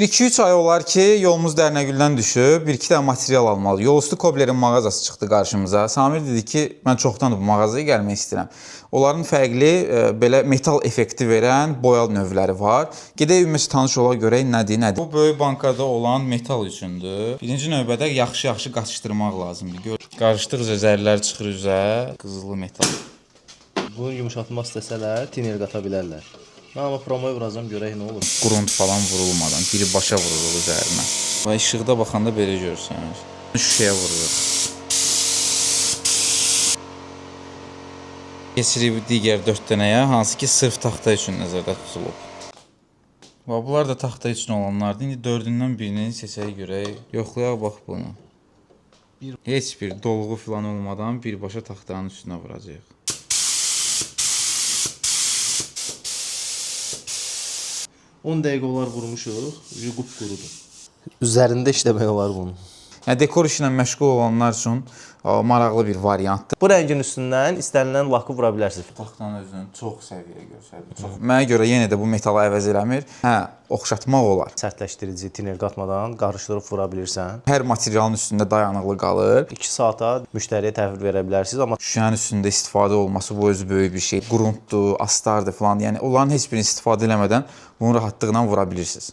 2-3 ay olar ki, yolumuz Dərnəgüldən düşüb, bir-iki dənə material almalı. Yolüstü Koblerin mağazası çıxdı qarşımıza. Samir dedi ki, mən çoxdan bu mağazaya gəlmək istəyirəm. Onların fərqli belə metal effekti verən boya növləri var. Gedək ümumiyyətlə tanış ola görək nədir. Bu böyük bankada olan metal üçündür. Birinci növbədə yaxşı qaçışdırmaq lazımdır. Qarışdıqca zərlər çıxır üzə, qızılı metal. Bunu yumuşatmaq istəsələr, tiner qata bilərlər. Mən amma promoya vuracam, görək nə olur. Grunt falan vurulmadan, biri başa vurulur üzərinə. Və işıqda baxanda belə görürsünüz. Şüşəyə vurulur. Keçirik digər 4 dənəyə, hansı ki sırf taxta üçün nəzərdə tutulub. Və bunlar da taxta üçün olanlardır. İndi 4-ündən birini seçək görək. Yoxlayaq bax bunu. Heç bir dolğu falan olmadan birbaşa taxtanın üstünə vuracaq. On dəqiqə olar vurmuşuq, qupqurudur. Üzərində işləmək olar bunun. Yəni dekor işlə məşğul olanlar üçün maraqlı bir variantdır. Bu rəngin üstündən istənilən lakı vura bilərsiniz. Taxtanın özünü çox səviyyə göstərir. Mənə görə yenə də bu metalı əvəz eləmir. Hə, oxşatmaq olar. Sərtləşdirici tiner qatmadan qarışdırıb vura bilirsən. Hər materialın üstündə dayanıqlı qalır. 2 saata müştəriyə təhvil verə bilərsiniz, amma Şüşənin üstündə istifadə olması bu özü böyük bir şey. Gruntdur, astardır falan. Yəni onların heç birini istifadə eləmədən bunu rahatlıqla vura bilirsiniz.